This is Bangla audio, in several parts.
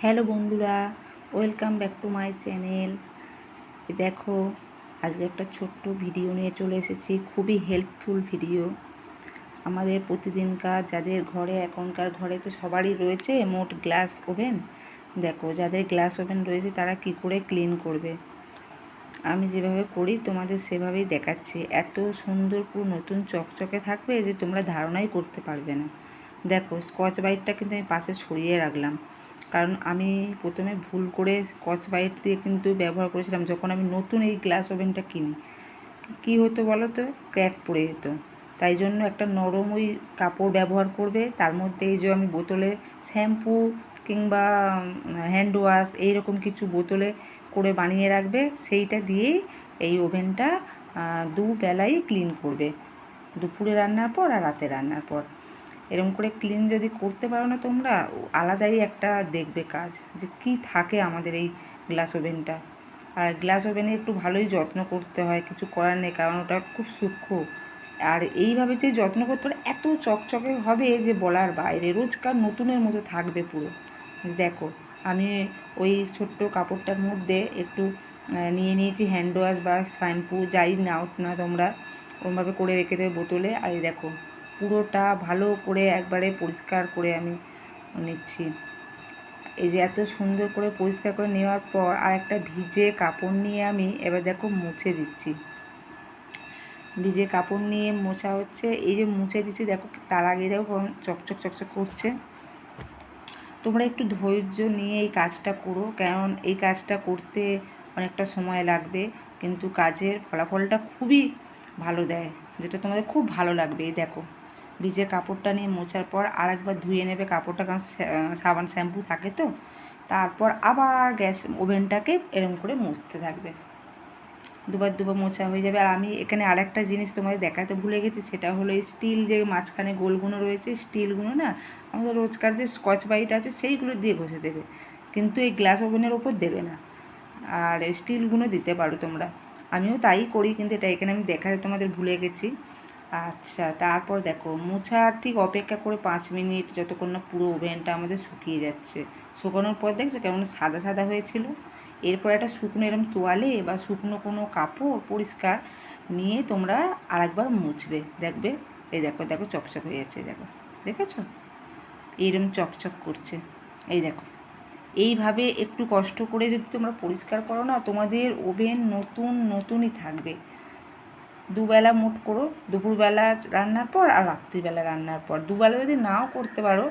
হ্যালো বন্ধুরা, welcome back to my channel. দেখো, আজকে একটা ছোট্ট ভিডিও নিয়ে চলে এসেছি, খুবই হেল্পফুল ভিডিও। আমাদের প্রতিদিনকার যাদের ঘরে, এখনকার ঘরে তো সবারই রয়েছে মোট গ্লাস ওভেন। দেখো, যাদের গ্লাস ওভেন রয়েছে তারা কি করে ক্লিন করবে। আমি যেভাবে করি তোমাদের সেভাবেই দেখাচ্ছি। এত সুন্দর, পুরো নতুন চকচকে থাকবে যে তোমরা ধারণাই করতে পারবে না। দেখো, স্কচ ব্রাইটটা কিন্তু আমি পাশে সরিয়ে রাখলাম, কারণ আমি প্রথমে ভুল করে স্কচ ব্রাইট দিয়ে কিন্তু ব্যবহার করেছিলাম। যখন আমি নতুন এই গ্লাস ওভেনটা কিনি, কী হতো বলো তো, ক্র্যাক পড়ে যেত। তাই জন্য একটা নরম ওই কাপড় ব্যবহার করবে, তার মধ্যে এই যে আমি বোতলে শ্যাম্পু কিংবা হ্যান্ড ওয়াশ এইরকম কিছু বোতলে করে বানিয়ে রাখবে, সেইটা দিয়েই এই ওভেনটা দুবেলাই ক্লিন করবে, দুপুরে রান্নার পর আর রাতে রান্নার পর। এরকম করে ক্লিন যদি করতে পারো না তোমরা, আলাদাই একটা দেখবে কাজ যে কি থাকে আমাদের এই গ্লাস ওভেনটা। আর গ্লাস ওভেনে একটু ভালোই যত্ন করতে হয়, কিছু করার নেই, কারণ ওটা খুব সূক্ষ্ম। আর এইভাবে যে যত্ন করতে পারে, এত চকচকে হবে যে বলার বাইরে, রোজকার নতুনের মতো থাকবে পুরো। দেখো, আমি ওই ছোট্ট কাপড়টার মধ্যে একটু নিয়ে নিয়েছি হ্যান্ড ওয়াশ বা শ্যাম্পু, যাই নাও না তোমরা, ওরমভাবে করে রেখে দেবে বোতলে। আর এই দেখো, পুরোটা ভালো করে একবারে পরিষ্কার করে আমি নিচ্ছি। এই যে এত সুন্দর করে পরিষ্কার করে নেওয়ার পর আর একটা ভিজে কাপড় নিয়ে আমি এবার দেখো মুছে দিচ্ছি। ভিজে কাপড় নিয়ে মোছা হচ্ছে, এই যে মুছে দিচ্ছি দেখো, তার আগে দেখো চকচক চকচক করছে। তোমরা একটু ধৈর্য নিয়ে এই কাজটা করো, কারণ এই কাজটা করতে অনেকটা সময় লাগবে, কিন্তু কাজের ফলাফলটা খুবই ভালো দেয়, যেটা তোমাদের খুব ভালো লাগবে। এই দেখো, ভিজে কাপড়টা নিয়ে মোছার পর আর একবার ধুয়ে নেবে কাপড়টা, কারণ সাবান শ্যাম্পু থাকে তো। তারপর আবার গ্যাস ওভেনটাকে এরম করে মুছতে থাকবে, দুবার দুবার মোছা হয়ে যাবে। আর আমি এখানে আরেকটা জিনিস তোমাদের দেখাতে ভুলে গেছি, সেটা হলো এই স্টিল যে মাঝখানে গোলগুলো রয়েছে, স্টিলগুলো না আমাদের রোজকার যে স্কচ ব্রাইট আছে সেইগুলো দিয়ে ঘষে দেবে, কিন্তু এই গ্লাস ওভেনের ওপর দেবে না। আর স্টিলগুলো দিতে পারো তোমরা, আমিও তাই করি, কিন্তু এটা এখানে আমি দেখাতে তোমাদের ভুলে গেছি। আচ্ছা, তারপর দেখো, মোছার ঠিক অপেক্ষা করে 5 মিনিট, যতক্ষণ না পুরো ওভেনটা আমাদের শুকিয়ে যাচ্ছে। শুকানোর পর দেখছো কেমন সাদা সাদা হয়েছিল। এরপর একটা শুকনো এরকম তোয়ালে বা শুকনো কোনো কাপড় পরিষ্কার নিয়ে তোমরা আরেকবার মুছবে, দেখবে এই দেখো দেখো চকচক হয়ে যাচ্ছে। দেখো, দেখেছো এইরকম চকচক করছে। এই দেখো, এইভাবে একটু কষ্ট করে যদি তোমরা পরিষ্কার করো না, তোমাদের ওভেন নতুন নতুনই থাকবে। দুবেলা মোট করো, দুপুরবেলা রান্নার পর আর রাত্রিবেলা রান্নার পর। দুবেলা যদি নাও করতে পারো,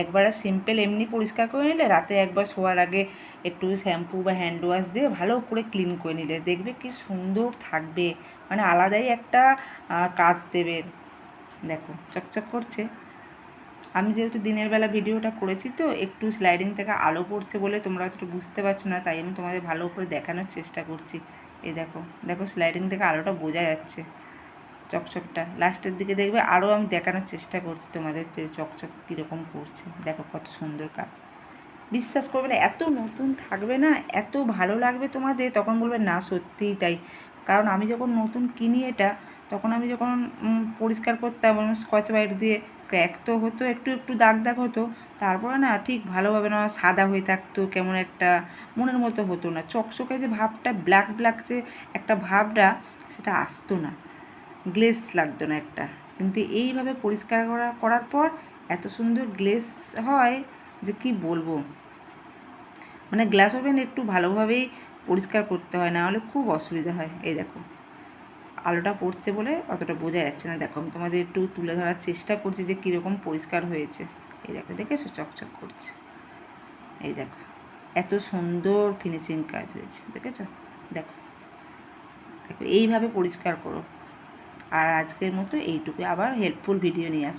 একবারে সিম্পল এমনি পরিষ্কার করে নিলে, রাতে একবার শোয়ার আগে একটু শ্যাম্পু বা হ্যান্ড ওয়াশ দিয়ে ভালো করে ক্লিন করে নিলে, দেখবে কি সুন্দর থাকবে, মানে আলাদাই একটা কাজ দেবে। দেখো চকচক করছে। আমি যেহেতু দিনের বেলা ভিডিওটা করেছি, তো একটু স্লাইডিং থেকে আলো পড়ছে বলে তোমরা অতটা বুঝতে পারছো না, তাই আমি তোমাদের ভালো করে দেখানোর চেষ্টা করছি। এই দেখো দেখো, স্লাইডিং থেকে আলোটা বোঝা যাচ্ছে, চকচকটা লাস্টের দিকে দেখবে আরও আমি দেখানোর চেষ্টা করছি তোমাদের যে চকচক কীরকম করছে। দেখো কত সুন্দর কাজ, বিশ্বাস করবে না, এত নতুন থাকবে না, এত ভালো লাগবে তোমাদের, তখন বলবে না সত্যিই তাই। কারণ আমি যখন নতুন কিনি এটা, তখন আমি যখন পরিষ্কার করতাম স্কচ ব্রাইট দিয়ে, ক্র্যাক তো হতো, একটু একটু দাগ দাগ হতো, তারপরে না ঠিক ভালোভাবে না সাদা হয়ে থাকতো, কেমন একটা মনের মতো হতো না, চকচকে যে ভাবটা, ব্ল্যাক ব্ল্যাক যে একটা ভাবটা, সেটা আসতো না, গ্লেজ লাগতো না একটা। কিন্তু এইভাবে পরিষ্কার করার পর এত সুন্দর গ্লেজ হয় যে কি বলবো। মানে গ্লাস ওভেন একটু ভালোভাবেই পরিষ্কার করতে হয়, না হলে খুব অসুবিধা হয়। এই দেখো, আলোটা পড়ছে বলে অতটা বোঝা যাচ্ছে না। দেখো, আমি তোমাদের একটু তুলে ধরার চেষ্টা করছি যে কীরকম পরিষ্কার হয়েছে। এই দেখো, দেখেছো চকচক করছে। এই দেখো, এত সুন্দর ফিনিশিং কাজ হয়েছে, দেখেছো। দেখো দেখো, এইভাবে পরিষ্কার করো। আর আজকের মতো এইটুকু, আবার হেল্পফুল ভিডিও নিয়ে আসবো।